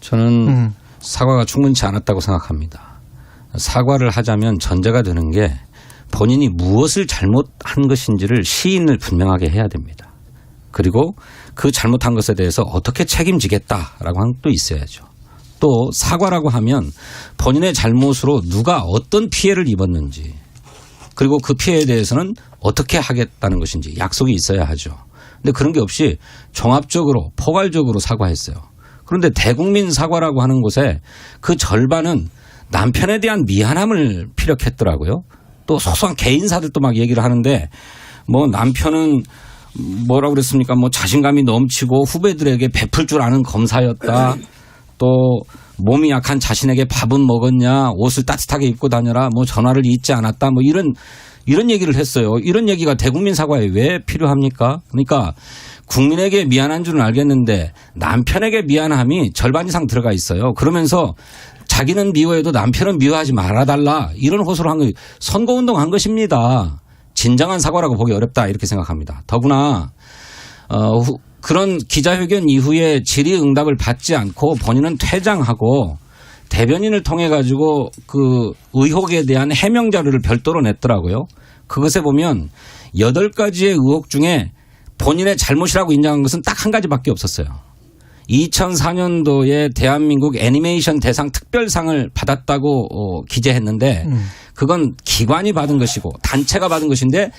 저는 사과가 충분치 않았다고 생각합니다. 사과를 하자면 전제가 되는 게 본인이 무엇을 잘못한 것인지를 시인을 분명하게 해야 됩니다. 그리고 그 잘못한 것에 대해서 어떻게 책임지겠다라고 하는 것도 있어야죠. 또 사과라고 하면 본인의 잘못으로 누가 어떤 피해를 입었는지 그리고 그 피해에 대해서는 어떻게 하겠다는 것인지 약속이 있어야 하죠. 근데 그런 게 없이 종합적으로 포괄적으로 사과했어요. 그런데 대국민 사과라고 하는 곳에 그 절반은 남편에 대한 미안함을 피력했더라고요. 또 소소한 개인사들도 막 얘기를 하는데 뭐 남편은 뭐라고 그랬습니까? 뭐 자신감이 넘치고 후배들에게 베풀 줄 아는 검사였다. 또 몸이 약한 자신에게 밥은 먹었냐, 옷을 따뜻하게 입고 다녀라, 뭐 전화를 잊지 않았다, 뭐 이런 얘기를 했어요. 이런 얘기가 대국민 사과에 왜 필요합니까? 그러니까 국민에게 미안한 줄은 알겠는데 남편에게 미안함이 절반 이상 들어가 있어요. 그러면서 자기는 미워해도 남편은 미워하지 말아달라 이런 호소를 한 거 선거운동한 것입니다. 진정한 사과라고 보기 어렵다 이렇게 생각합니다. 더구나 그런 기자회견 이후에 질의응답을 받지 않고 본인은 퇴장하고 대변인을 통해 가지고 그 의혹에 대한 해명 자료를 별도로 냈더라고요. 그것에 보면 8가지의 의혹 중에 본인의 잘못이라고 인정한 것은 딱 한 가지밖에 없었어요. 2004년도에 대한민국 애니메이션 대상 특별상을 받았다고 기재했는데 그건 기관이 받은 것이고 단체가 받은 것인데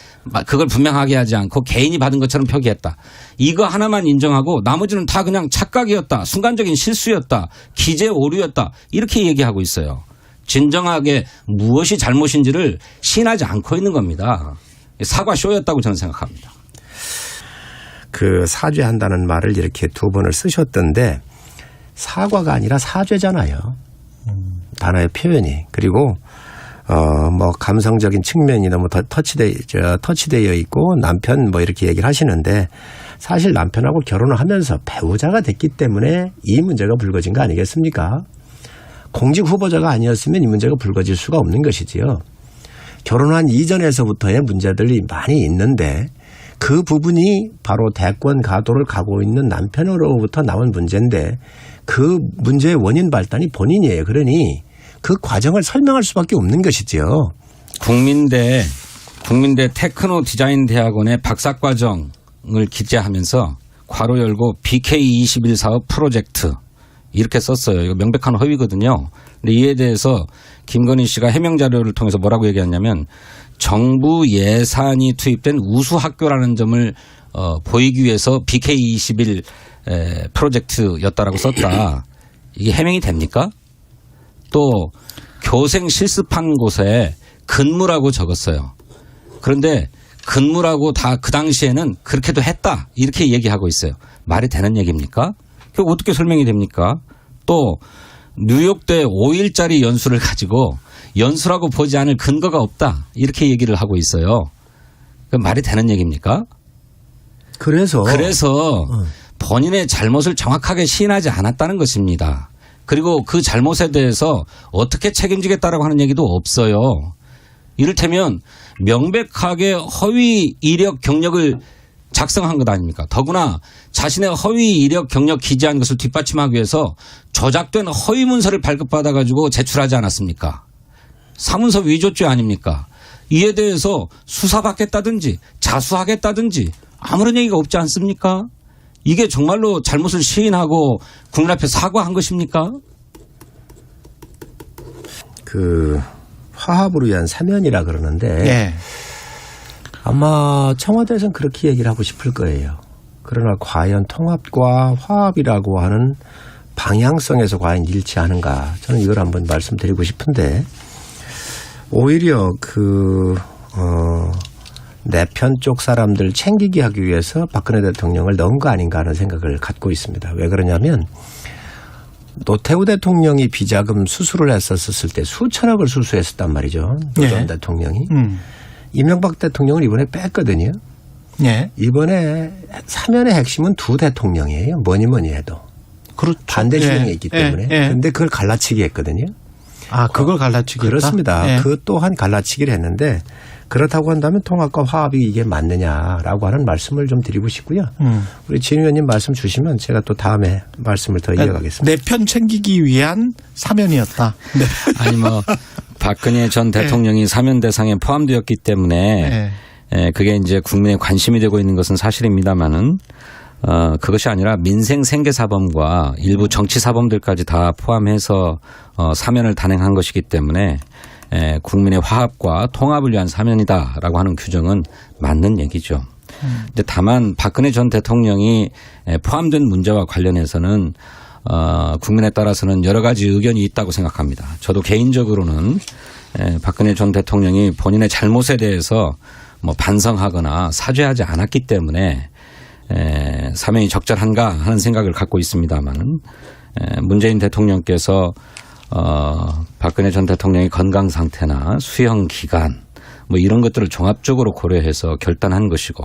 그걸 분명하게 하지 않고 개인이 받은 것처럼 표기했다. 이거 하나만 인정하고 나머지는 다 그냥 착각이었다. 순간적인 실수였다. 기재 오류였다. 이렇게 얘기하고 있어요. 진정하게 무엇이 잘못인지를 시인하지 않고 있는 겁니다. 사과 쇼였다고 저는 생각합니다. 그 사죄한다는 말을 이렇게 2번을 쓰셨던데 사과가 아니라 사죄잖아요. 단어의 표현이. 그리고 뭐 감성적인 측면이 너무 터치되어 있고 남편 뭐 이렇게 얘기를 하시는데 사실 남편하고 결혼을 하면서 배우자가 됐기 때문에 이 문제가 불거진 거 아니겠습니까? 공직 후보자가 아니었으면 이 문제가 불거질 수가 없는 것이지요. 결혼한 이전에서부터의 문제들이 많이 있는데 그 부분이 바로 대권 가도를 가고 있는 남편으로부터 나온 문제인데 그 문제의 원인 발단이 본인이에요. 그러니 그 과정을 설명할 수밖에 없는 것이지요. 국민대 테크노 디자인 대학원의 박사과정을 기재하면서 괄호 열고 BK21 사업 프로젝트 이렇게 썼어요. 이거 명백한 허위거든요. 근데 이에 대해서 김건희 씨가 해명 자료를 통해서 뭐라고 얘기했냐면 정부 예산이 투입된 우수학교라는 점을 보이기 위해서 BK21 프로젝트였다라고 썼다. 이게 해명이 됩니까? 또 교생 실습한 곳에 근무라고 적었어요. 그런데 근무라고 다 그 당시에는 그렇게도 했다. 이렇게 얘기하고 있어요. 말이 되는 얘기입니까? 그게 어떻게 설명이 됩니까? 또 뉴욕대 5일짜리 연수를 가지고 연수라고 보지 않을 근거가 없다. 이렇게 얘기를 하고 있어요. 그 말이 되는 얘기입니까? 그래서 본인의 잘못을 정확하게 시인하지 않았다는 것입니다. 그리고 그 잘못에 대해서 어떻게 책임지겠다라고 하는 얘기도 없어요. 이를테면 명백하게 허위 이력 경력을 작성한 것 아닙니까? 더구나 자신의 허위 이력 경력 기재한 것을 뒷받침하기 위해서 조작된 허위 문서를 발급받아 가지고 제출하지 않았습니까? 사문서 위조죄 아닙니까? 이에 대해서 수사받겠다든지 자수하겠다든지 아무런 얘기가 없지 않습니까? 이게 정말로 잘못을 시인하고 국민 앞에 사과한 것입니까? 그 화합을 위한 사면이라 그러는데 네. 아마 청와대에서는 그렇게 얘기를 하고 싶을 거예요. 그러나 과연 통합과 화합이라고 하는 방향성에서 과연 일치하는가? 저는 이걸 한번 말씀드리고 싶은데 오히려 내 편 쪽 사람들 챙기게 하기 위해서 박근혜 대통령을 넣은 거 아닌가 하는 생각을 갖고 있습니다. 왜 그러냐면 노태우 대통령이 비자금 수수를 했었을 때 수천억을 수수했었단 말이죠. 노태우 대통령이. 이명박 대통령을 이번에 뺐거든요. 네. 이번에 사면의 핵심은 두 대통령이에요. 뭐니 해도. 그렇죠. 반대 진영에 있기 때문에. 그런데 그걸 갈라치기 했거든요. 아, 그걸 갈라치기 했다? 그렇습니다. 그 또한 갈라치기를 했는데 그렇다고 한다면 통합과 화합이 이게 맞느냐라고 하는 말씀을 좀 드리고 싶고요. 우리 진 의원님 말씀 주시면 제가 또 다음에 말씀을 더 이어가겠습니다. 내 편 챙기기 위한 사면이었다. 네. 아니 뭐 박근혜 전 대통령이 사면 대상에 포함되었기 때문에 그게 이제 국민의 관심이 되고 있는 것은 사실입니다만은 그것이 아니라 민생 생계 사범과 일부 정치 사범들까지 다 포함해서 사면을 단행한 것이기 때문에 국민의 화합과 통합을 위한 사면이다라고 하는 규정은 맞는 얘기죠. 근데 다만 박근혜 전 대통령이 포함된 문제와 관련해서는 국민에 따라서는 여러 가지 의견이 있다고 생각합니다. 저도 개인적으로는 박근혜 전 대통령이 본인의 잘못에 대해서 뭐 반성하거나 사죄하지 않았기 때문에 사면이 적절한가 하는 생각을 갖고 있습니다만은 문재인 대통령께서 박근혜 전 대통령의 건강 상태나 수형 기간 뭐 이런 것들을 종합적으로 고려해서 결단한 것이고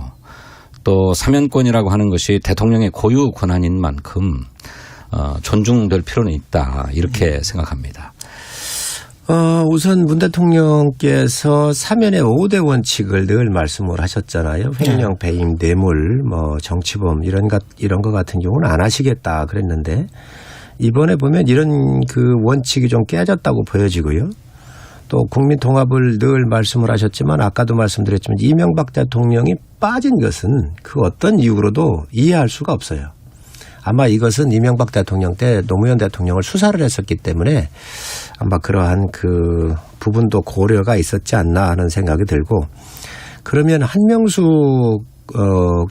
또 사면권이라고 하는 것이 대통령의 고유 권한인 만큼 존중될 필요는 있다 이렇게 생각합니다. 우선 문 대통령께서 사면의 5대 원칙을 늘 말씀을 하셨잖아요. 횡령, 배임, 뇌물, 뭐 정치범 이런 것 같은 경우는 안 하시겠다 그랬는데 이번에 보면 이런 그 원칙이 좀 깨졌다고 보여지고요. 또 국민 통합을 늘 말씀을 하셨지만 아까도 말씀드렸지만 이명박 대통령이 빠진 것은 그 어떤 이유로도 이해할 수가 없어요. 아마 이것은 이명박 대통령 때 노무현 대통령을 수사를 했었기 때문에 아마 그러한 그 부분도 고려가 있었지 않나 하는 생각이 들고 그러면 한명숙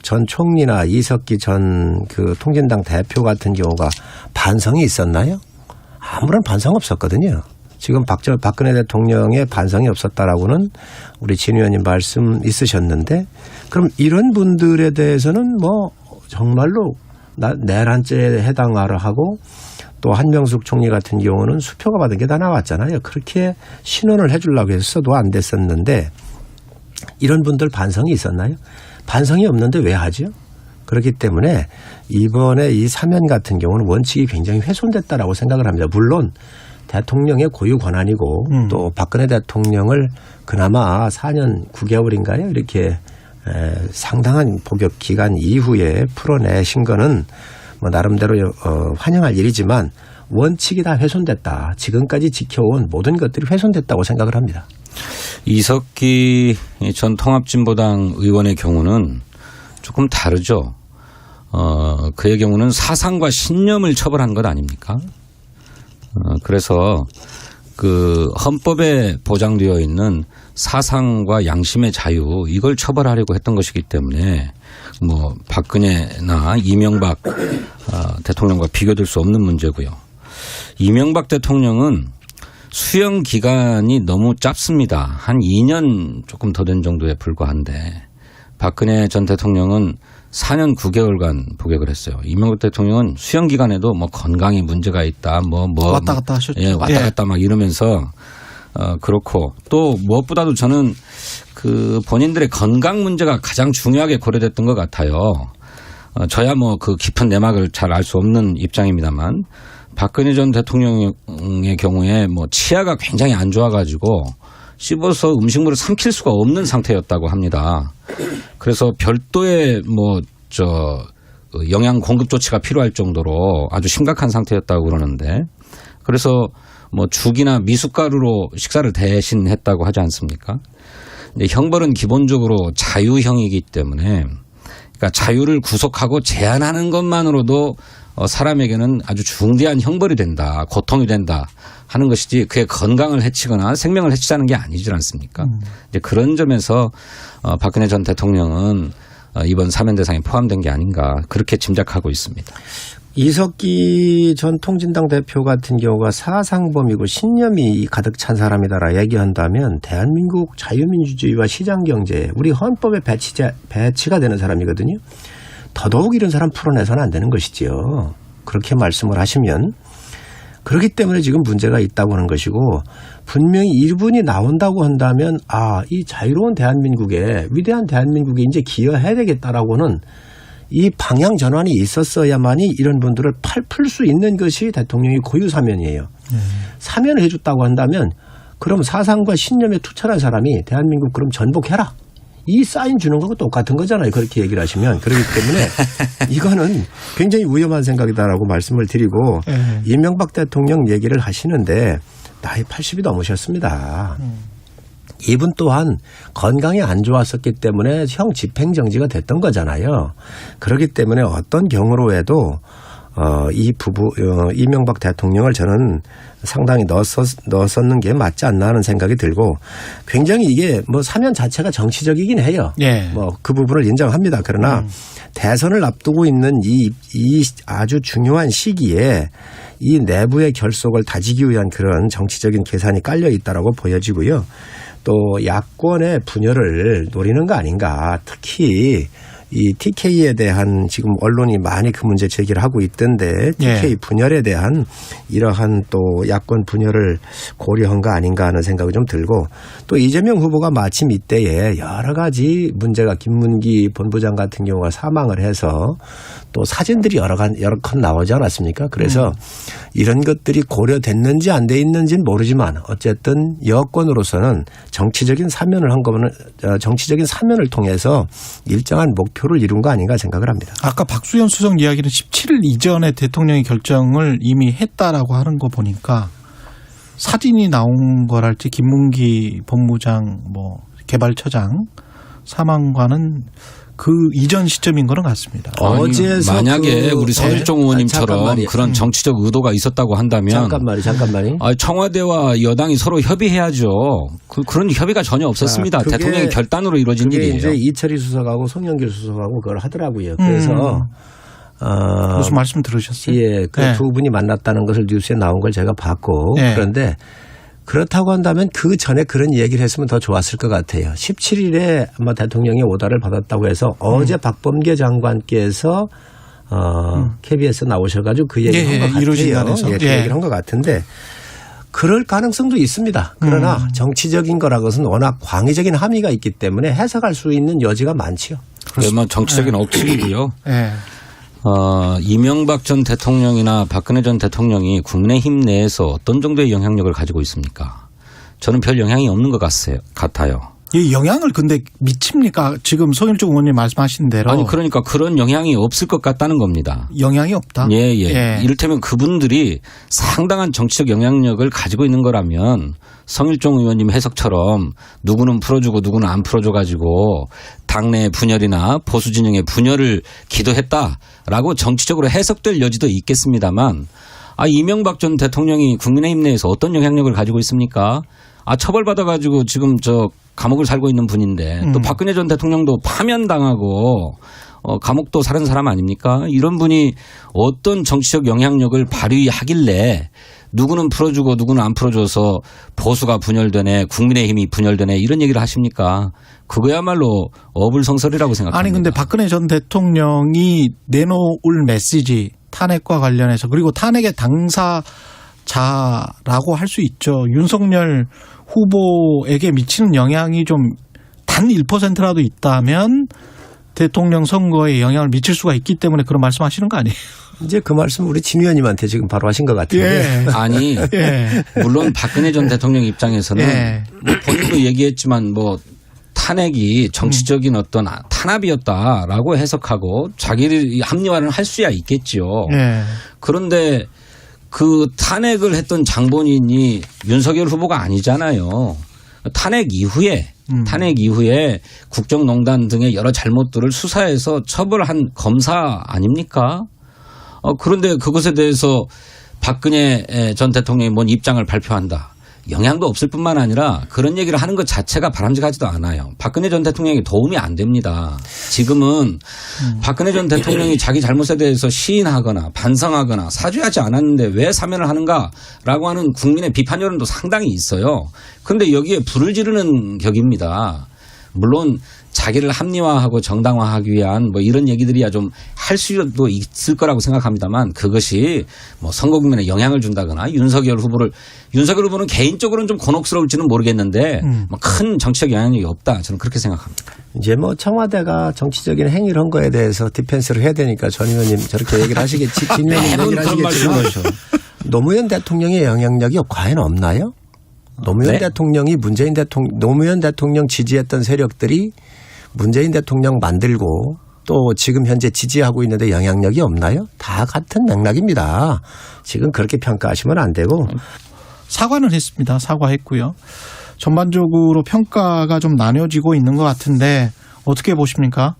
전 총리나 이석기 전 그 통진당 대표 같은 경우가 반성이 있었나요? 아무런 반성 없었거든요. 지금 박근혜 대통령의 반성이 없었다라고는 우리 진 의원님 말씀 있으셨는데 그럼 이런 분들에 대해서는 뭐 정말로 내란죄에 해당하라 하고 또 한명숙 총리 같은 경우는 수표가 받은 게 다 나왔잖아요. 그렇게 신원을 해 주려고 했어도 안 됐었는데 이런 분들 반성이 있었나요? 반성이 없는데 왜 하죠? 그렇기 때문에 이번에 이 사면 같은 경우는 원칙이 굉장히 훼손됐다라고 생각을 합니다. 물론 대통령의 고유 권한이고 또 박근혜 대통령을 그나마 4년 9개월인가요? 이렇게 상당한 복역 기간 이후에 풀어내신 거는 뭐 나름대로 환영할 일이지만 원칙이 다 훼손됐다. 지금까지 지켜온 모든 것들이 훼손됐다고 생각을 합니다. 이석기 전 통합진보당 의원의 경우는 조금 다르죠. 그의 경우는 사상과 신념을 처벌한 것 아닙니까? 그래서 그 헌법에 보장되어 있는 사상과 양심의 자유 이걸 처벌하려고 했던 것이기 때문에 뭐 박근혜나 이명박 대통령과 비교될 수 없는 문제고요. 이명박 대통령은 수용 기간이 너무 짧습니다. 한 2년 조금 더 된 정도에 불과한데 박근혜 전 대통령은 4년 9개월간 복역을 했어요. 이명박 대통령은 수용 기간에도 뭐 건강에 문제가 있다, 왔다 갔다 하셨죠. 예, 왔다 갔다 막 이러면서 그렇고 또 무엇보다도 저는 그 본인들의 건강 문제가 가장 중요하게 고려됐던 것 같아요. 저야 뭐 그 깊은 내막을 잘 알 수 없는 입장입니다만 박근혜 전 대통령의 경우에 뭐 치아가 굉장히 안 좋아가지고 씹어서 음식물을 삼킬 수가 없는 상태였다고 합니다. 그래서 별도의 영양 공급 조치가 필요할 정도로 아주 심각한 상태였다고 그러는데 그래서 뭐 죽이나 미숫가루로 식사를 대신 했다고 하지 않습니까? 근데 형벌은 기본적으로 자유형이기 때문에 그러니까 자유를 구속하고 제한하는 것만으로도 사람에게는 아주 중대한 형벌이 된다, 고통이 된다 하는 것이지 그의 건강을 해치거나 생명을 해치자는 게 아니지 않습니까? 이제 그런 점에서 박근혜 전 대통령은 이번 사면 대상에 포함된 게 아닌가 그렇게 짐작하고 있습니다. 이석기 전 통진당 대표 같은 경우가 사상범이고 신념이 가득 찬 사람이다라 얘기한다면 대한민국 자유민주주의와 시장경제 우리 헌법에 배치가 되는 사람이거든요. 더더욱 이런 사람 풀어내서는 안 되는 것이지요. 그렇게 말씀을 하시면 그렇기 때문에 지금 문제가 있다고 하는 것이고 분명히 이분이 나온다고 한다면 이 자유로운 대한민국에 위대한 대한민국에 이제 기여해야 되겠다라고는 이 방향 전환이 있었어야만이 이런 분들을 풀 수 있는 것이 대통령의 고유 사면이에요. 사면을 해줬다고 한다면 그럼 사상과 신념에 투철한 사람이 대한민국 그럼 전복해라. 이 사인 주는 거하고 똑같은 거잖아요. 그렇게 얘기를 하시면. 그렇기 때문에 이거는 굉장히 위험한 생각이다라고 말씀을 드리고 이명박 대통령 얘기를 하시는데 나이 80이 넘으셨습니다. 이분 또한 건강이 안 좋았었기 때문에 형 집행정지가 됐던 거잖아요. 그렇기 때문에 어떤 경우로 해도 이 이명박 대통령을 저는 상당히 넣었었는 게 맞지 않나 하는 생각이 들고 굉장히 이게 뭐 사면 자체가 정치적이긴 해요. 예. 뭐 그 부분을 인정합니다. 그러나 대선을 앞두고 있는 이 아주 중요한 시기에 이 내부의 결속을 다지기 위한 그런 정치적인 계산이 깔려 있다라고 보여지고요. 또 야권의 분열을 노리는 거 아닌가. 특히 이 TK에 대한 지금 언론이 많이 그 문제 제기를 하고 있던데 TK 분열에 대한 이러한 또 야권 분열을 고려한 거 아닌가 하는 생각이 좀 들고 또 이재명 후보가 마침 이때에 여러 가지 문제가 김문기 본부장 같은 경우가 사망을 해서 또 사진들이 여러 컷 나오지 않았습니까? 그래서 이런 것들이 고려됐는지 안 돼 있는지는 모르지만 어쨌든 여권으로서는 정치적인 사면을 한 거는 정치적인 사면을 통해서 일정한 목표를 이룬 거 아닌가 생각을 합니다. 아까 박수현 수석 이야기는 17일 이전에 대통령이 결정을 이미 했다라고 하는 거 보니까 사진이 나온 거랄지 김문기 본부장 뭐 개발처장 사망과는 그 이전 시점인 거는 같습니다. 어제서 만약에 우리 서일종 의원님처럼 잠깐만요. 그런 정치적 의도가 있었다고 한다면 잠깐만요. 청와대와 여당이 서로 협의해야죠. 그런 협의가 전혀 없었습니다. 그게 대통령의 결단으로 이루어진 그게 일이에요. 이제 이철희 수석하고 송영길 수석하고 그걸 하더라고요. 그래서 무슨 말씀 들으셨어요? 예, 그 두 분이 만났다는 것을 뉴스에 나온 걸 제가 봤고 그런데 그렇다고 한다면 그 전에 그런 얘기를 했으면 더 좋았을 것 같아요. 17일에 아마 대통령의 오다를 받았다고 해서 어제 박범계 장관께서 KBS 나오셔가지고 그 얘기를 한 것 같아요. 그 얘기를 한 것 같은데 그럴 가능성도 있습니다. 그러나 정치적인 거라고는 워낙 광의적인 함의가 있기 때문에 해석할 수 있는 여지가 많지요. 그러면 정치적인 억측이고요. 이명박 전 대통령이나 박근혜 전 대통령이 국민의힘 내에서 어떤 정도의 영향력을 가지고 있습니까? 저는 별 영향이 없는 것 같아요. 이 영향을 근데 미칩니까? 지금 송일종 의원님 말씀하신 대로. 아니 그러니까 그런 영향이 없을 것 같다는 겁니다. 영향이 없다? 예. 이를테면 그분들이 상당한 정치적 영향력을 가지고 있는 거라면 성일종 의원님 해석처럼 누구는 풀어주고 누구는 안 풀어줘가지고 당내 분열이나 보수 진영의 분열을 기도했다라고 정치적으로 해석될 여지도 있겠습니다만 이명박 전 대통령이 국민의힘 내에서 어떤 영향력을 가지고 있습니까? 처벌받아가지고 지금 감옥을 살고 있는 분인데 또 박근혜 전 대통령도 파면당하고 감옥도 사는 사람 아닙니까? 이런 분이 어떤 정치적 영향력을 발휘하길래 누구는 풀어주고 누구는 안 풀어줘서 보수가 분열되네 국민의힘이 분열되네 이런 얘기를 하십니까? 그거야말로 어불성설이라고 생각합니다. 아니 근데 박근혜 전 대통령이 내놓을 메시지 탄핵과 관련해서 그리고 탄핵의 당사자라고 할 수 있죠. 윤석열 후보에게 미치는 영향이 좀 단 1%라도 있다면 대통령 선거에 영향을 미칠 수가 있기 때문에 그런 말씀하시는 거 아니에요? 이제 그 말씀 우리 진 의원님한테 지금 바로 하신 것 같은데. 아니 물론 박근혜 전 대통령 입장에서는 본인도 얘기했지만 탄핵이 정치적인 어떤 탄압이었다라고 해석하고 자기를 합리화를 할 수야 있겠지요. 그런데 그 탄핵을 했던 장본인이 윤석열 후보가 아니잖아요. 탄핵 이후에 국정농단 등의 여러 잘못들을 수사해서 처벌한 검사 아닙니까? 그런데 그것에 대해서 박근혜 전 대통령이 뭔 입장을 발표한다. 영향도 없을 뿐만 아니라 그런 얘기를 하는 것 자체가 바람직하지도 않아요. 박근혜 전 대통령이 도움이 안 됩니다. 지금은 박근혜 전 대통령이 자기 잘못에 대해서 시인하거나 반성하거나 사죄하지 않았는데 왜 사면을 하는가라고 하는 국민의 비판 여론도 상당히 있어요. 그런데 여기에 불을 지르는 격입니다. 물론 자기를 합리화하고 정당화하기 위한 이런 얘기들이야 좀 할 수도 있을 거라고 생각합니다만 그것이 선거 국면에 영향을 준다거나 윤석열 후보는 개인적으로는 좀 곤혹스러울지는 모르겠는데 큰 정치적 영향력이 없다. 저는 그렇게 생각합니다. 이제 청와대가 정치적인 행위를 한 거에 대해서 디펜스를 해야 되니까 전 의원님 저렇게 얘기를 하시겠지. 진 의원님 얘기를 하시겠지만 노무현 대통령의 영향력이 과연 없나요? 노무현 네? 대통령이 노무현 대통령 지지했던 세력들이 문재인 대통령 만들고 또 지금 현재 지지하고 있는데 영향력이 없나요? 다 같은 맥락입니다. 지금 그렇게 평가하시면 안 되고. 사과는 했습니다. 사과했고요. 전반적으로 평가가 좀 나뉘어지고 있는 것 같은데 어떻게 보십니까?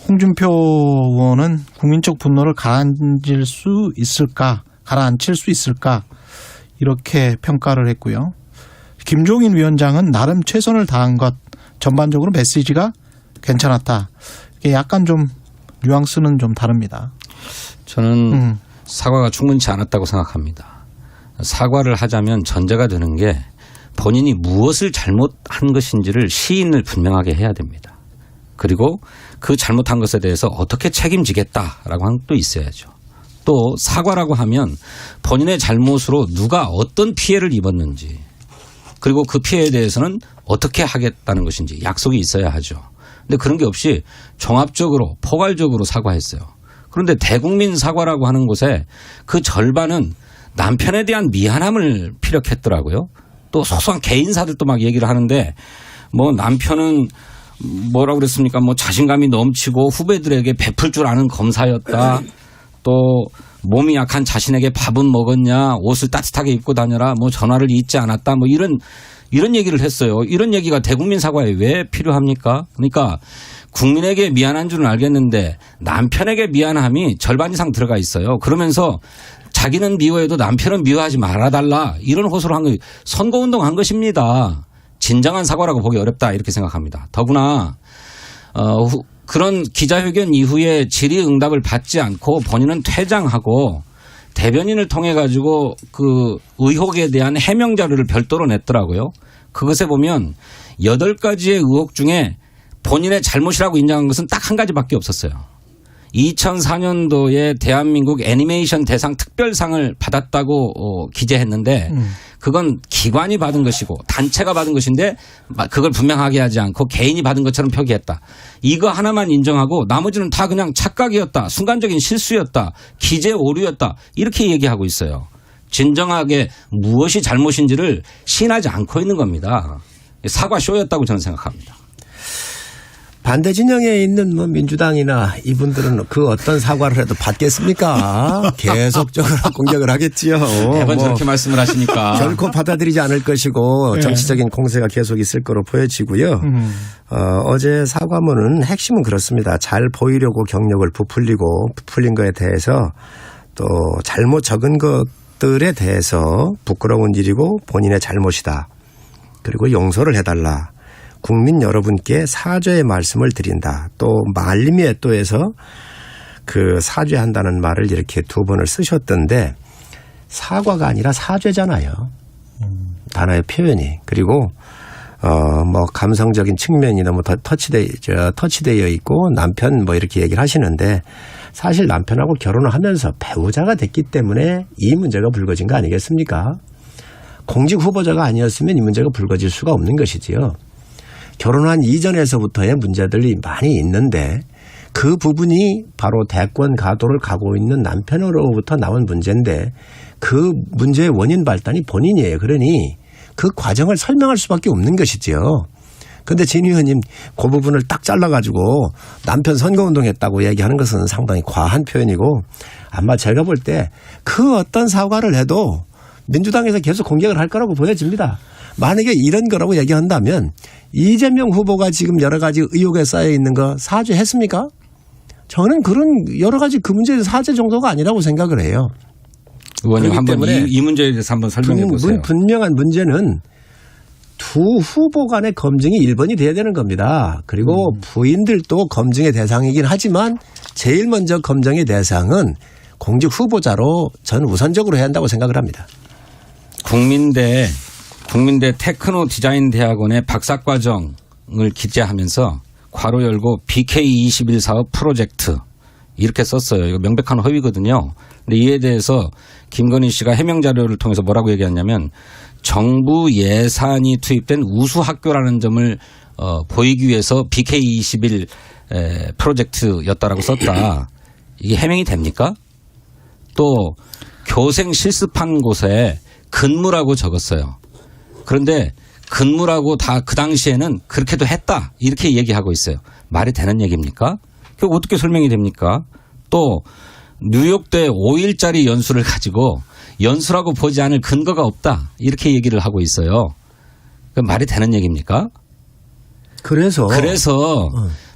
홍준표 의원은 국민적 분노를 가라앉힐 수 있을까? 이렇게 평가를 했고요. 김종인 위원장은 나름 최선을 다한 것, 전반적으로 메시지가 괜찮았다. 이게 약간 좀 뉘앙스는 좀 다릅니다. 저는 사과가 충분치 않았다고 생각합니다. 사과를 하자면 전제가 되는 게 본인이 무엇을 잘못한 것인지를 시인을 분명하게 해야 됩니다. 그리고 그 잘못한 것에 대해서 어떻게 책임지겠다라고 하는 것도 있어야죠. 또 사과라고 하면 본인의 잘못으로 누가 어떤 피해를 입었는지 그리고 그 피해에 대해서는 어떻게 하겠다는 것인지 약속이 있어야 하죠. 근데 그런 게 없이 종합적으로 포괄적으로 사과했어요. 그런데 대국민 사과라고 하는 곳에 그 절반은 남편에 대한 미안함을 피력했더라고요. 또 소소한 개인사들도 막 얘기를 하는데 뭐 남편은 뭐라고 그랬습니까? 뭐 자신감이 넘치고 후배들에게 베풀 줄 아는 검사였다. 또 몸이 약한 자신에게 밥은 먹었냐, 옷을 따뜻하게 입고 다녀라, 뭐 전화를 잊지 않았다, 뭐 이런 얘기를 했어요. 이런 얘기가 대국민 사과에 왜 필요합니까? 그러니까 국민에게 미안한 줄은 알겠는데 남편에게 미안함이 절반 이상 들어가 있어요. 그러면서 자기는 미워해도 남편은 미워하지 말아달라 이런 호소를 한 거 선거운동한 것입니다. 진정한 사과라고 보기 어렵다 이렇게 생각합니다. 더구나 그런 기자회견 이후에 질의응답을 받지 않고 본인은 퇴장하고 대변인을 통해 가지고 그 의혹에 대한 해명 자료를 별도로 냈더라고요. 그것에 보면 8가지의 의혹 중에 본인의 잘못이라고 인정한 것은 딱 한 가지밖에 없었어요. 2004년도에 대한민국 애니메이션 대상 특별상을 받았다고 기재했는데 그건 기관이 받은 것이고 단체가 받은 것인데 그걸 분명하게 하지 않고 개인이 받은 것처럼 표기했다. 이거 하나만 인정하고 나머지는 다 그냥 착각이었다. 순간적인 실수였다. 기재 오류였다. 이렇게 얘기하고 있어요. 진정하게 무엇이 잘못인지를 시인하지 않고 있는 겁니다. 사과 쇼였다고 저는 생각합니다. 반대 진영에 있는 뭐 민주당이나 이분들은 그 어떤 사과를 해도 받겠습니까? 계속적으로 공격을 하겠지요. 매번 저렇게 말씀을 하시니까. 결코 받아들이지 않을 것이고 정치적인 공세가 계속 있을 거로 보여지고요. 어제 사과문은 핵심은 그렇습니다. 잘 보이려고 경력을 부풀린 거에 대해서 또 잘못 적은 것들에 대해서 부끄러운 일이고 본인의 잘못이다. 그리고 용서를 해달라. 국민 여러분께 사죄의 말씀을 드린다. 또 말림이 애도해서 그 사죄한다는 말을 이렇게 2번을 쓰셨던데 사과가 아니라 사죄잖아요. 단어의 표현이. 그리고 뭐 감성적인 측면이나 뭐 터치되어 있고 남편 뭐 이렇게 얘기를 하시는데 사실 남편하고 결혼을 하면서 배우자가 됐기 때문에 이 문제가 불거진 거 아니겠습니까? 공직 후보자가 아니었으면 이 문제가 불거질 수가 없는 것이지요. 결혼한 이전에서부터의 문제들이 많이 있는데 그 부분이 바로 대권 가도를 가고 있는 남편으로부터 나온 문제인데 그 문제의 원인 발단이 본인이에요. 그러니 그 과정을 설명할 수밖에 없는 것이지요. 그런데 진 의원님 그 부분을 딱 잘라가지고 남편 선거운동했다고 얘기하는 것은 상당히 과한 표현이고 아마 제가 볼 때 그 어떤 사과를 해도 민주당에서 계속 공격을 할 거라고 보여집니다. 만약에 이런 거라고 얘기한다면 이재명 후보가 지금 여러 가지 의혹에 쌓여 있는 거 사죄했습니까? 저는 그런 여러 가지 그 문제의 사죄 정도가 아니라고 생각을 해요. 의원님 한번 이 문제에 대해서 한번 설명해 보세요. 분명한 문제는 두 후보 간의 검증이 1번이 돼야 되는 겁니다. 그리고 부인들도 검증의 대상이긴 하지만 제일 먼저 검증의 대상은 공직 후보자로 저는 우선적으로 해야 한다고 생각을 합니다. 국민대 테크노 디자인 대학원의 박사과정을 기재하면서 괄호 열고 BK21 사업 프로젝트 이렇게 썼어요. 이거 명백한 허위거든요. 근데 이에 대해서 김건희 씨가 해명 자료를 통해서 뭐라고 얘기했냐면 정부 예산이 투입된 우수 학교라는 점을 보이기 위해서 BK21 프로젝트였다라고 썼다. 이게 해명이 됩니까? 또 교생 실습한 곳에 근무라고 적었어요. 그런데 근무라고 다 그 당시에는 그렇게도 했다 이렇게 얘기하고 있어요. 말이 되는 얘기입니까? 그게 어떻게 설명이 됩니까? 또 뉴욕대 5일짜리 연수를 가지고 연수라고 보지 않을 근거가 없다 이렇게 얘기를 하고 있어요. 그 말이 되는 얘기입니까? 그래서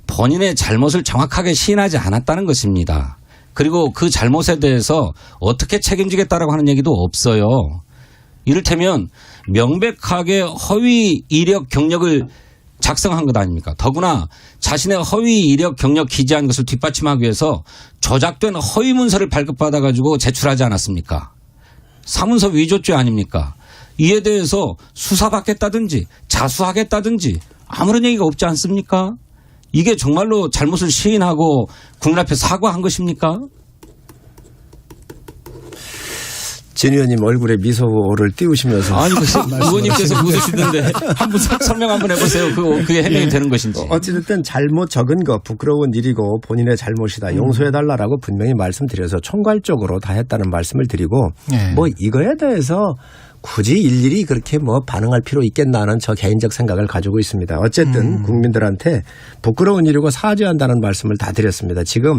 본인의 잘못을 정확하게 시인하지 않았다는 것입니다. 그리고 그 잘못에 대해서 어떻게 책임지겠다라고 하는 얘기도 없어요. 이를테면 명백하게 허위 이력 경력을 작성한 것 아닙니까? 더구나 자신의 허위 이력 경력 기재한 것을 뒷받침하기 위해서 조작된 허위 문서를 발급받아 가지고 제출하지 않았습니까? 사문서 위조죄 아닙니까? 이에 대해서 수사받겠다든지 자수하겠다든지 아무런 얘기가 없지 않습니까? 이게 정말로 잘못을 시인하고 국민 앞에 사과한 것입니까? 진 의원님 얼굴에 미소를 띄우시면서 아니, 의원님께서 웃으시던데 한번 설명 한번 해보세요. 그게 해명이 되는 것인지. 어찌됐든 잘못 적은 거 부끄러운 일이고 본인의 잘못이다. 용서해달라고 분명히 말씀드려서 총괄적으로 다 했다는 말씀을 드리고 뭐 이거에 대해서 굳이 일일이 그렇게 뭐 반응할 필요 있겠나 하는 저 개인적 생각을 가지고 있습니다. 어쨌든 국민들한테 부끄러운 일이고 사죄한다는 말씀을 다 드렸습니다. 지금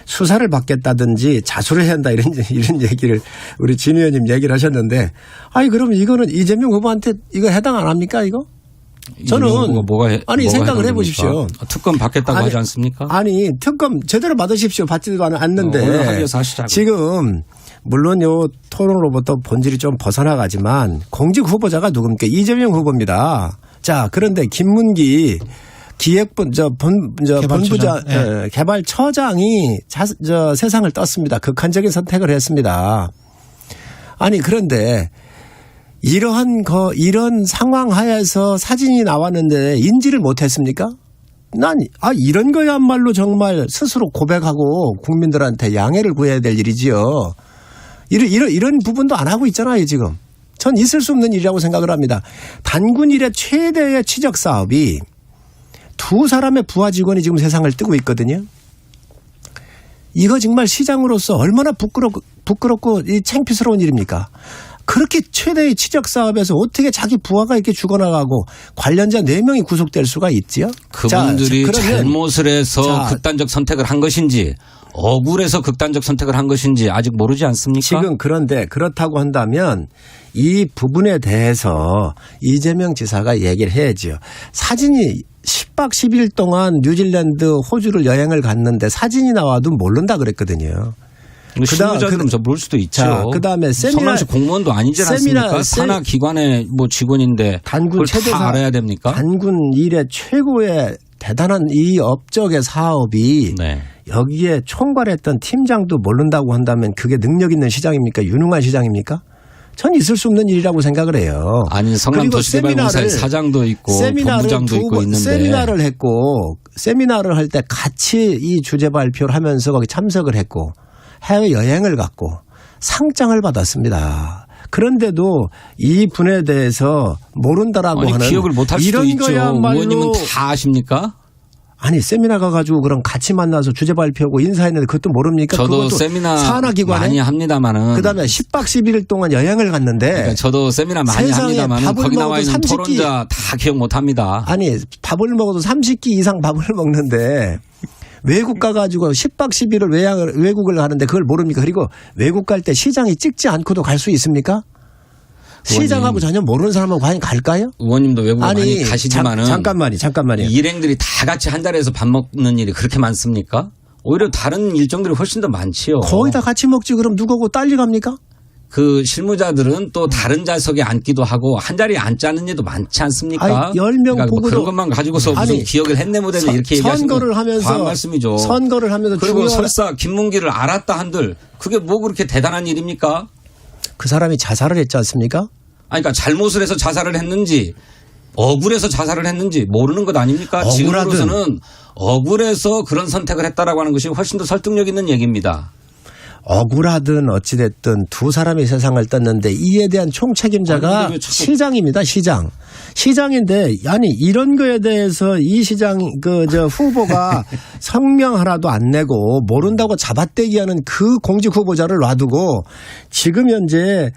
수사를 받겠다든지 자수를 해야 한다 이런 얘기를 우리 진 의원님 얘기를 하셨는데 아니 그러면 이거는 이재명 후보한테 이거 해당 안 합니까 이거? 저는 아니 생각을 해보십시오. 특검 받겠다고 하지 않습니까? 아니 특검 제대로 받으십시오. 받지도 않았는데 지금 물론 요 토론으로부터 본질이 좀 벗어나가지만 공직 후보자가 누굽니까? 이재명 후보입니다. 자 그런데 김문기 본부장 개발처장이 세상을 떴습니다. 극한적인 선택을 했습니다. 아니 그런데 이런 상황 하에서 사진이 나왔는데 인지를 못했습니까? 이런 거야말로 정말 스스로 고백하고 국민들한테 양해를 구해야 될 일이지요. 이런 부분도 안 하고 있잖아요, 지금. 전 있을 수 없는 일이라고 생각을 합니다. 단군 이래 최대의 치적 사업이 두 사람의 부하 직원이 지금 세상을 뜨고 있거든요. 이거 정말 시장으로서 얼마나 부끄럽고 이 창피스러운 일입니까? 그렇게 최대의 치적 사업에서 어떻게 자기 부하가 이렇게 죽어나가고 관련자 4명이 구속될 수가 있지요? 그분들이 잘못을 해서 극단적 선택을 한 것인지 억울해서 극단적 선택을 한 것인지 아직 모르지 않습니까? 지금 그런데 그렇다고 한다면 이 부분에 대해서 이재명 지사가 얘기를 해야지요. 사진이 10박 10일 동안 뉴질랜드, 호주를 여행을 갔는데 사진이 나와도 모른다 그랬거든요. 실무자들은 모를 수도 있죠. 자, 그다음에 성남시 공무원도 아니지 않습니까? 산하 기관의 직원인데 단군 다 알아야 됩니까? 단군 일의 최고의 대단한 이 업적의 사업이 여기에 총괄했던 팀장도 모른다고 한다면 그게 능력 있는 시장입니까? 유능한 시장입니까? 전 있을 수 없는 일이라고 생각을 해요. 아니 성남도시개발공사의 사장도 있고 본부장도 있고 있는데 세미나를 할 때 같이 이 주제 발표를 하면서 거기 참석을 했고 해외여행을 갔고 상장을 받았습니다. 그런데도 이 분에 대해서 모른다라고 하는 기억을 못할 수도 있죠. 의원님은 다 아십니까? 아니 세미나 가가지고 그럼 같이 만나서 주제 발표하고 인사했는데 그것도 모릅니까? 저도 세미나 산하기관에 많이 합니다마는 그다음에 10박 11일 동안 여행을 갔는데 그러니까 저도 세미나 많이 합니다마는 거기 나와 있는 토론자 다 기억 못합니다. 아니 밥을 먹어도 30끼 이상 밥을 먹는데 외국 가가지고 10박 10일을 외국을 가는데 그걸 모릅니까? 그리고 외국 갈 때 시장이 찍지 않고도 갈 수 있습니까? 시장하고 전혀 모르는 사람하고 과연 갈까요? 의원님도 외국 많이 가시지만은 잠깐만요. 일행들이 다 같이 한 자리에서 밥 먹는 일이 그렇게 많습니까? 오히려 다른 일정들이 훨씬 더 많지요. 거의 다 같이 먹지 그럼 누구하고 딸리 갑니까? 그 실무자들은 또 다른 좌석에 앉기도 하고 한 자리에 앉지 않는 일도 많지 않습니까? 아니, 10명 그러니까 보고도 그런 것만 가지고서 무슨 기억을 했네 못했네 이렇게 얘기하시는 선거를 하면서 과한 말씀이죠. 선거를 하면서 그리고 설사 김문기를 알았다 한들 그게 뭐 그렇게 대단한 일입니까? 그 사람이 자살을 했지 않습니까? 아니, 그러니까 잘못을 해서 자살을 했는지 억울해서 자살을 했는지 모르는 것 아닙니까? 지금으로서는 억울해서 그런 선택을 했다라고 하는 것이 훨씬 더 설득력 있는 얘기입니다. 억울하든 어찌됐든 두 사람이 세상을 떴는데 이에 대한 총책임자가 시장입니다. 시장인데 아니 이런 거에 대해서 이 시장 후보가 성명 하나도 안 내고 모른다고 잡아떼기하는 그 공직 후보자를 놔두고 지금 현재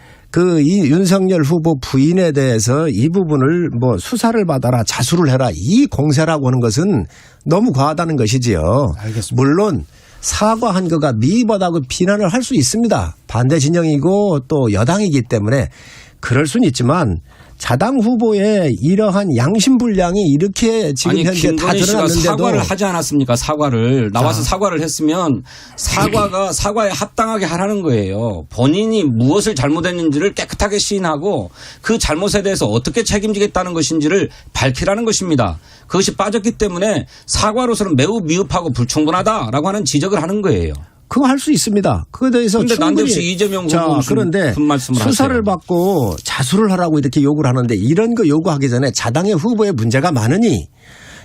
이 윤석열 후보 부인에 대해서 이 부분을 뭐 수사를 받아라, 자수를 해라, 이 공세라고 하는 것은 너무 과하다는 것이지요. 알겠습니다. 물론 사과한 거가 미흡하다고 비난을 할 수 있습니다. 반대 진영이고 또 여당이기 때문에 그럴 수는 있지만 자당 후보의 이러한 양심불량이 이렇게 지금 아니, 현재 다 김건희 씨가 드러났는데도 사과를 하지 않았습니까? 사과를 나와서 사과를 했으면 사과에 합당하게 하라는 거예요. 본인이 무엇을 잘못했는지를 깨끗하게 시인하고 그 잘못에 대해서 어떻게 책임지겠다는 것인지를 밝히라는 것입니다. 그것이 빠졌기 때문에 사과로서는 매우 미흡하고 불충분하다라고 하는 지적을 하는 거예요. 그거 할 수 있습니다. 그거에 대해서 그런데 충분히 난데없이 이재명 자, 후보 그런데 무슨 말씀을 수사를 하세요? 받고 자수를 하라고 이렇게 요구를 하는데 이런 거 요구하기 전에 자당의 후보의 문제가 많으니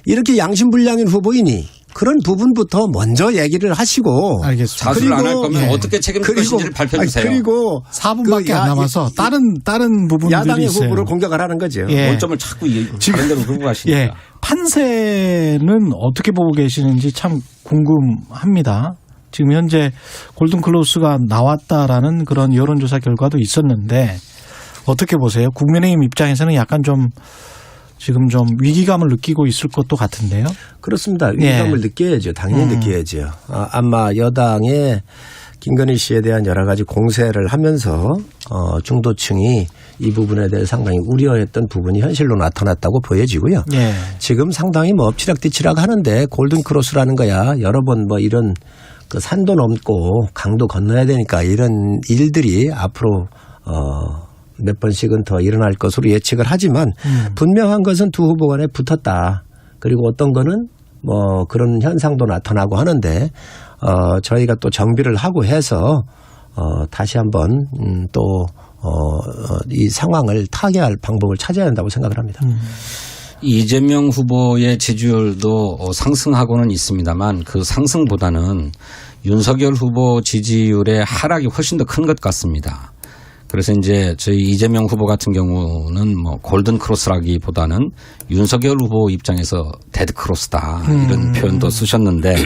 이렇게 양심불량인 후보이니 그런 부분부터 먼저 얘기를 하시고 알겠습니다. 자수를 안 할 그리고 거면 예. 어떻게 책임질 것인지를 밝혀 주세요. 그리고 4분밖에 그 안 남아서 다른 부분들이 야당의 있어요. 후보를 공격을 하는 거죠. 예. 원점을 자꾸 다른 데로 끌고 가시니까. 예. 판세는 어떻게 보고 계시는지 참 궁금합니다. 지금 현재 골든클로스가 나왔다라는 그런 여론조사 결과도 있었는데 어떻게 보세요? 국민의힘 입장에서는 약간 지금 좀 위기감을 느끼고 있을 것도 같은데요. 그렇습니다. 위기감을 예. 느껴야죠. 당연히 느껴야죠. 아마 여당의 김건희 씨에 대한 여러 가지 공세를 하면서 중도층이 이 부분에 대해 상당히 우려했던 부분이 현실로 나타났다고 보여지고요. 예. 지금 상당히 뭐 엎치락뒤치락 하는데 골든크로스라는 거야. 여러 번 뭐 이런 그 산도 넘고 강도 건너야 되니까 이런 일들이 앞으로 몇 번씩은 더 일어날 것으로 예측을 하지만 분명한 것은 두 후보 간에 붙었다. 그리고 어떤 거는 뭐 그런 현상도 나타나고 하는데 저희가 또 정비를 하고 해서 다시 한번 또 이 상황을 타개할 방법을 찾아야 한다고 생각을 합니다. 이재명 후보의 지지율도 상승하고는 있습니다만 그 상승보다는 윤석열 후보 지지율의 하락이 훨씬 더 큰 것 같습니다. 그래서 이제 저희 이재명 후보 같은 경우는 뭐 골든 크로스라기보다는 윤석열 후보 입장에서 데드 크로스다 이런 표현도 쓰셨는데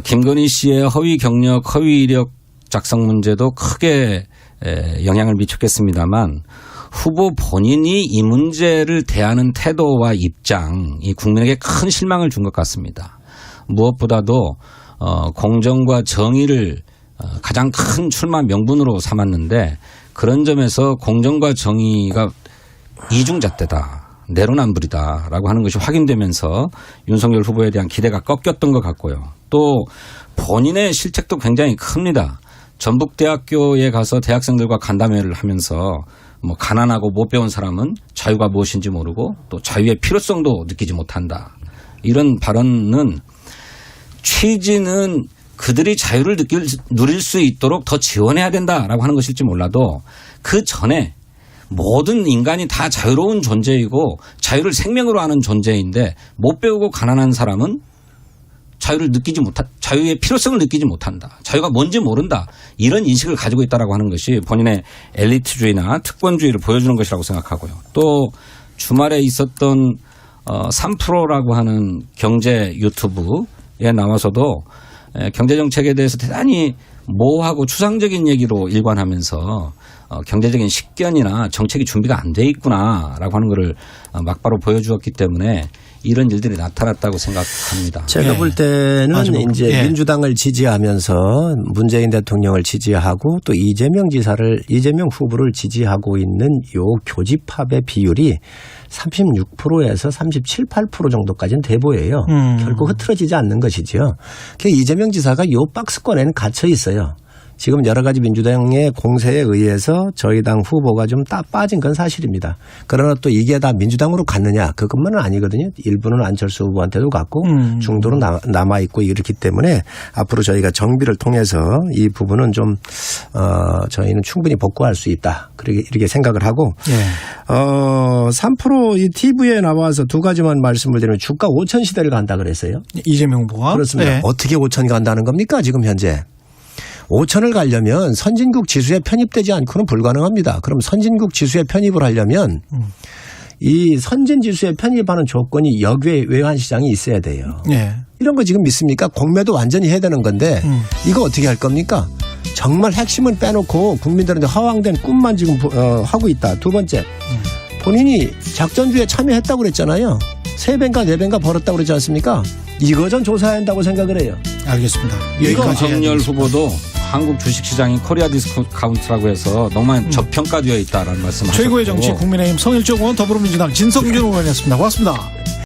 김건희 씨의 허위 경력, 허위 이력 작성 문제도 크게 영향을 미쳤겠습니다만 후보 본인이 이 문제를 대하는 태도와 입장이 국민에게 큰 실망을 준 것 같습니다. 무엇보다도 공정과 정의를 가장 큰 출마 명분으로 삼았는데 그런 점에서 공정과 정의가 이중잣대다. 내로남불이다라고 하는 것이 확인되면서 윤석열 후보에 대한 기대가 꺾였던 것 같고요. 또 본인의 실책도 굉장히 큽니다. 전북대학교에 가서 대학생들과 간담회를 하면서 뭐 가난하고 못 배운 사람은 자유가 무엇인지 모르고 또 자유의 필요성도 느끼지 못한다. 이런 발언은 취지는 그들이 자유를 누릴 수 있도록 더 지원해야 된다라고 하는 것일지 몰라도 그 전에 모든 인간이 다 자유로운 존재이고 자유를 생명으로 하는 존재인데 못 배우고 가난한 사람은 자유의 필요성을 느끼지 못한다. 자유가 뭔지 모른다. 이런 인식을 가지고 있다라고 하는 것이 본인의 엘리트주의나 특권주의를 보여주는 것이라고 생각하고요. 또 주말에 있었던 3프로라고 하는 경제 유튜브에 나와서도 경제정책에 대해서 대단히 모호하고 추상적인 얘기로 일관하면서 경제적인 식견이나 정책이 준비가 안 돼 있구나라고 하는 것을 막바로 보여주었기 때문에 이런 일들이 나타났다고 생각합니다. 제가 예. 볼 때는 마지막으로. 이제 예. 민주당을 지지하면서 문재인 대통령을 지지하고 또 이재명 후보를 지지하고 있는 요 교집합의 비율이 36%에서 37, 8% 정도까지는 돼 보여요. 결코 흐트러지지 않는 것이죠. 이재명 지사가 요 박스권에는 갇혀 있어요. 지금 여러 가지 민주당의 공세에 의해서 저희 당 후보가 좀 빠진 건 사실입니다. 그러나 또 이게 다 민주당으로 갔느냐 그것만은 아니거든요. 일부는 안철수 후보한테도 갔고 중도로 남아있고 이렇기 때문에 앞으로 저희가 정비를 통해서 이 부분은 좀 저희는 충분히 복구할 수 있다. 이렇게 생각을 하고 3프로 이 TV에 나와서 두 가지만 말씀을 드리면 주가 5천 시대를 간다 그랬어요. 이재명 후보가. 그렇습니다. 네. 어떻게 5천 간다는 겁니까 지금 현재. 5천을 가려면 선진국 지수에 편입되지 않고는 불가능합니다. 그럼 선진국 지수에 편입을 하려면 이 선진 지수에 편입하는 조건이 역외 외환 시장이 있어야 돼요. 네. 이런 거 지금 믿습니까? 공매도 완전히 해야 되는 건데 이거 어떻게 할 겁니까? 정말 핵심은 빼놓고 국민들한테 허황된 꿈만 지금 하고 있다. 두 번째, 본인이 작전주에 참여했다고 그랬잖아요. 3배인가 4배인가 벌었다고 그랬지 않습니까? 이거 전 조사해야 한다고 생각을 해요. 알겠습니다. 윤석열 후보도 한국 주식시장이 코리아 디스카운트라고 해서 너무 저평가되어 있다라는 말씀하셨고 최고의 정치 국민의힘 성일종 의원, 더불어민주당 진성준 의원이었습니다. 고맙습니다.